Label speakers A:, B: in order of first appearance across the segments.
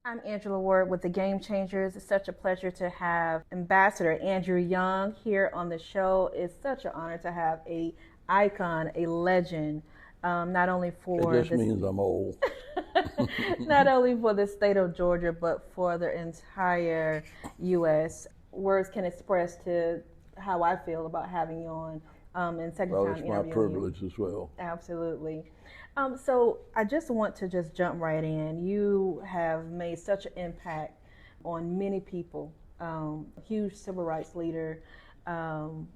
A: I'm Angela Ward with the Game Changers. It's such a pleasure to have Ambassador Andrew Young here on the show. It's such an honor to have a icon, a legend, not only
B: It
A: for
B: just
A: this,
B: means I'm old.
A: not only for the state of Georgia, but for the entire U.S. Words can express to how I feel about having you on, and second
B: Well,
A: time
B: it's my
A: interviewing you.
B: privilege as well.
A: Absolutely. So I just want to just jump right in. You have made such an impact on many people. Huge civil rights leader. Um,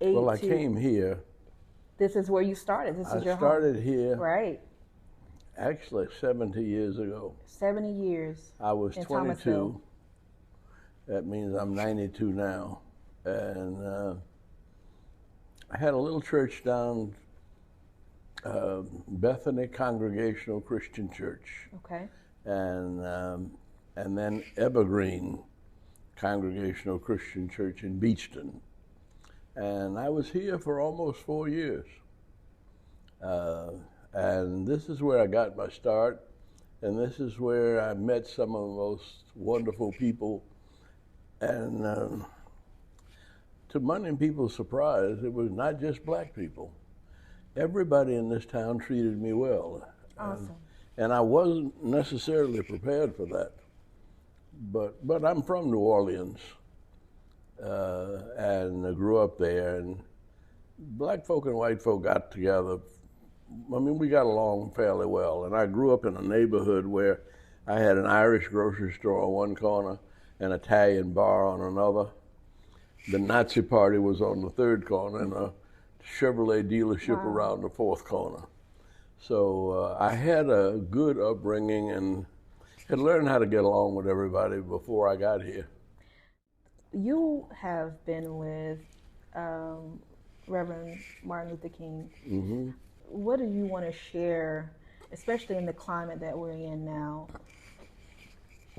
B: Well,
A: aid
B: I
A: to.
B: came here.
A: This is where you started. This
B: I
A: is your home,
B: started here
A: right?
B: actually 70 years ago.
A: 70 years
B: I was
A: in
B: 22.
A: Thomasville.
B: That means I'm 92 now. And I had a little church down Bethany Congregational Christian Church,
A: Okay.
B: and then Evergreen Congregational Christian Church in Beachton. And I was here for almost 4 years. And this is where I got my start, and this is where I met some of the most wonderful people. And to many people's surprise, it was not just black people. Everybody in this town treated me well.
A: Awesome.
B: And I wasn't necessarily prepared for that. But I'm from New Orleans, and I grew up there, and black folk and white folk got together. I mean, we got along fairly well, and I grew up in a neighborhood where I had an Irish grocery store on one corner, an Italian bar on another. The Nazi Party was on the third corner, and a Chevrolet dealership
A: Wow.
B: around the fourth corner. So I had a good upbringing and had learned how to get along with everybody before I got here.
A: You have been with Reverend Martin Luther King. What do you want to share, especially in the climate that we're in now?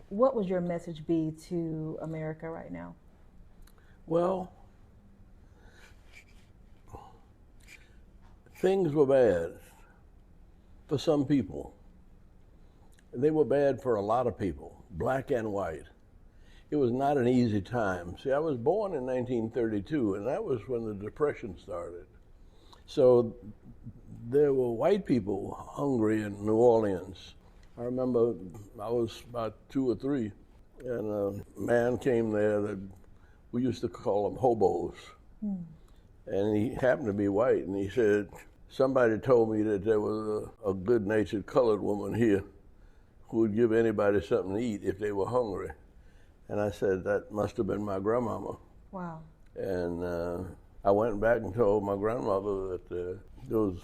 A: What would your message be to America right now?
B: Well, things were bad for some people. They were bad for a lot of people, black and white. It was not an easy time. See, I was born in 1932, and that was when the Depression started. So there were white people hungry in New Orleans. I remember I was about 2 or 3, and a man came there that we used to call them hobos. And he happened to be white, and he said, somebody told me that there was a good-natured colored woman here who would give anybody something to eat if they were hungry. And I said, that must have been my grandmama.
A: Wow.
B: And I went back and told my grandmother that there was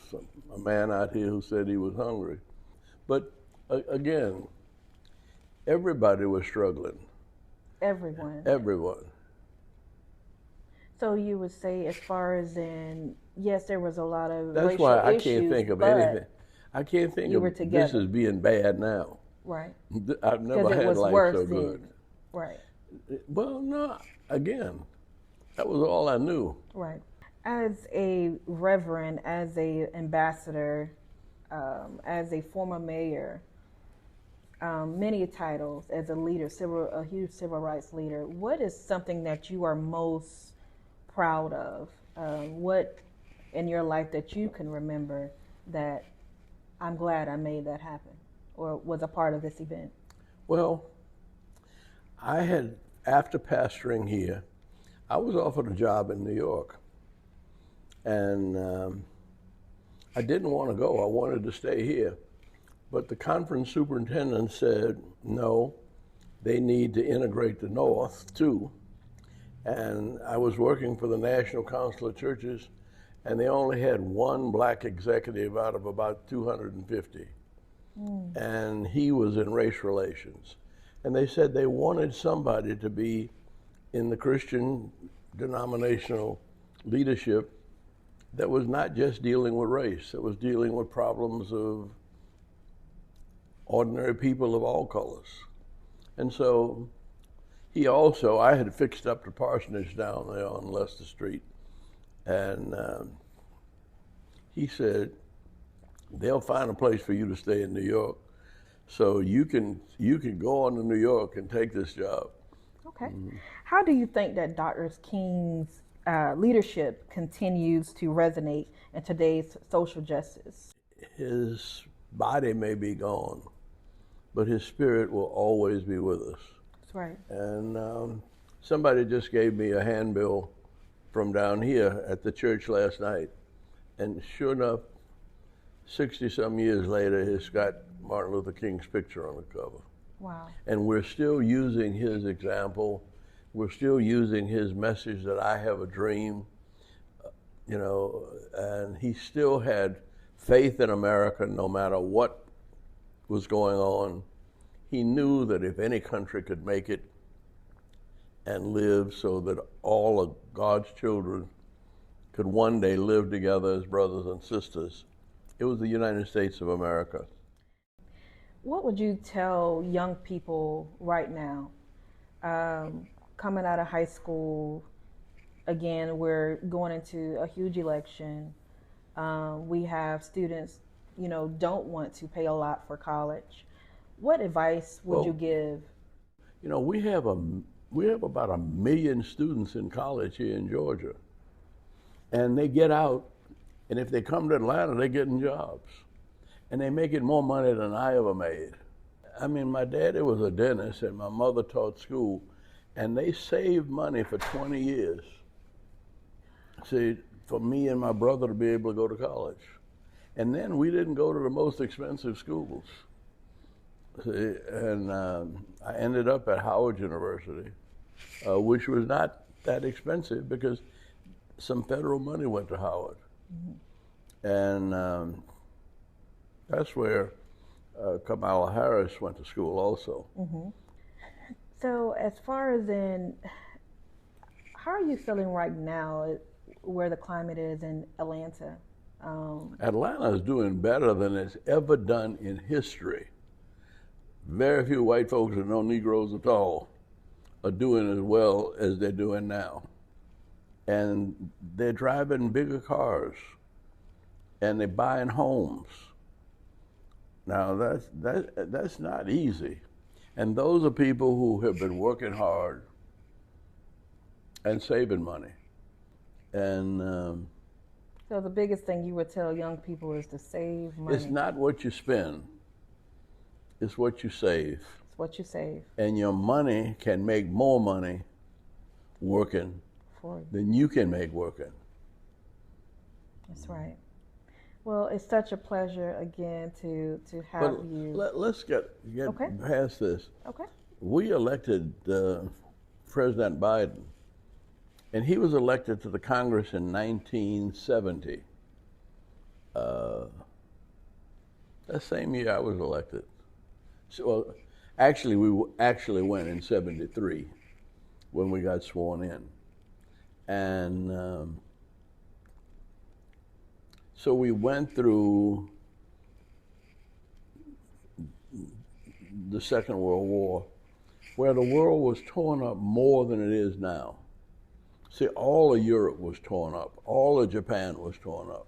B: a man out here who said he was hungry. But again, everybody was struggling.
A: Everyone.
B: Everyone.
A: So you would say, as far as in, yes, there was a lot of
B: That's
A: racial
B: why I
A: issues,
B: can't think of
A: but
B: anything. I can't think
A: you
B: of
A: were
B: this
A: together.
B: as being bad now.
A: Right.
B: I've never
A: Because it
B: had
A: was
B: life
A: worse
B: so
A: then.
B: good.
A: Right.
B: Well, no, again, that was all I knew.
A: Right. As a reverend, as a ambassador, as a former mayor, many titles, as a leader, a huge civil rights leader, what is something that you are most proud of? What in your life that you can remember that I'm glad I made that happen or was a part of this event?
B: Well, I had, after pastoring here, I was offered a job in New York. And I didn't want to go. I wanted to stay here. But the conference superintendent said, no, they need to integrate the North too. And I was working for the National Council of Churches, and they only had one black executive out of about 250. And he was in race relations. And they said they wanted somebody to be in the Christian denominational leadership that was not just dealing with race, that was dealing with problems of ordinary people of all colors. And so I had fixed up the parsonage down there on Leicester Street, and he said, they'll find a place for you to stay in New York. So you can go on to New York and take this job.
A: Okay. How do you think that Dr. King's leadership continues to resonate in today's social justice?
B: His body may be gone, but his spirit will always be with us.
A: That's right.
B: And somebody just gave me a handbill from down here at the church last night. And sure enough, 60-some years later, it's got Martin Luther King's picture on the cover.
A: Wow.
B: And we're still using his example. We're still using his message that I have a dream, and he still had faith in America no matter what was going on. He knew that if any country could make it and live so that all of God's children could one day live together as brothers and sisters, it was the United States of America.
A: What would you tell young people right now, coming out of high school? Again, we're going into a huge election. We have students, don't want to pay a lot for college. What advice would you give?
B: We have about 1 million students in college here in Georgia, and they get out, and if they come to Atlanta, they're getting jobs, and they're making more money than I ever made. I mean, my daddy was a dentist, and my mother taught school, and they saved money for 20 years. See, for me and my brother to be able to go to college. And then we didn't go to the most expensive schools. See, and I ended up at Howard University, which was not that expensive because some federal money went to Howard. Mm-hmm. And that's where Kamala Harris went to school also.
A: Mm-hmm. So as far as how are you feeling right now where the climate is in Atlanta?
B: Atlanta is doing better than it's ever done in history. Very few white folks and no Negroes at all are doing as well as they're doing now. And they're driving bigger cars and they're buying homes. Now that's not easy. And those are people who have been working hard and saving money. And
A: so the biggest thing you would tell young people is to save money.
B: It's not what you spend, it's what you save.
A: It's what you save.
B: And your money can make more money working than you can make working.
A: That's right. Well, it's such a pleasure again to have you.
B: Let's get
A: okay.
B: past this.
A: Okay.
B: We elected President Biden, and he was elected to the Congress in 1970. That same year I was elected. So, actually, we actually went in 73 when we got sworn in. And so we went through the Second World War, where the world was torn up more than it is now. See, all of Europe was torn up. All of Japan was torn up.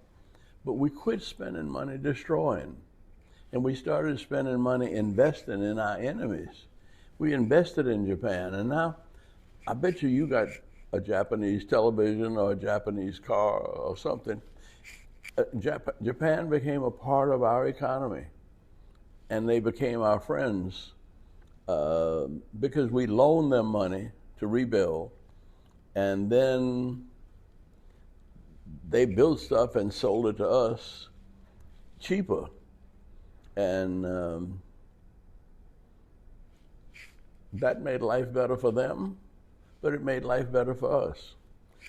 B: But we quit spending money destroying. And we started spending money investing in our enemies. We invested in Japan. And now, I bet you got a Japanese television or a Japanese car or something. Japan became a part of our economy. And they became our friends because we loaned them money to rebuild. And then they built stuff and sold it to us cheaper. And that made life better for them, but it made life better for us.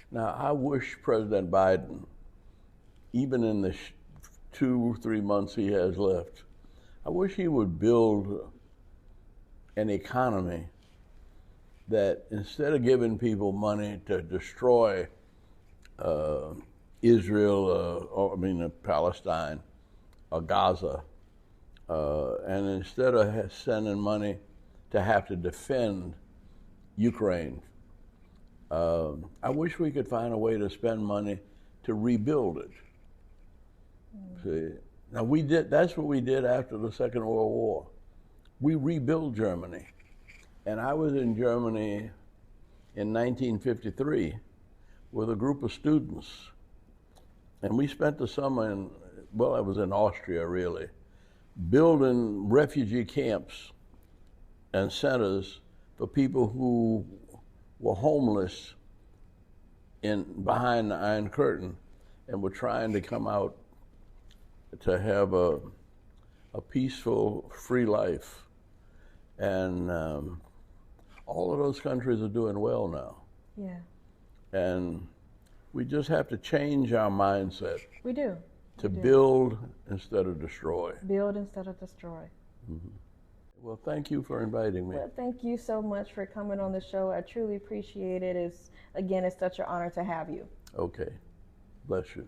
B: Now, I wish President Biden, even in the 2 or 3 months he has left, I wish he would build an economy that instead of giving people money to destroy Israel, Palestine, or Gaza, and instead of sending money to have to defend Ukraine, I wish we could find a way to spend money to rebuild it. See, now that's what we did after the Second World War. we rebuilt Germany. And I was in Germany in 1953 with a group of students. And we spent the summer in, well, I was in Austria really, building refugee camps and centers for people who were homeless behind the Iron Curtain and were trying to come out to have a peaceful, free life. And all of those countries are doing well now.
A: Yeah.
B: And we just have to change our mindset.
A: We do.
B: To build instead of destroy.
A: Build instead of destroy.
B: Mm-hmm. Well, thank you for inviting me.
A: Well, thank you so much for coming on the show. I truly appreciate it. It's such an honor to have you.
B: Okay. Bless you.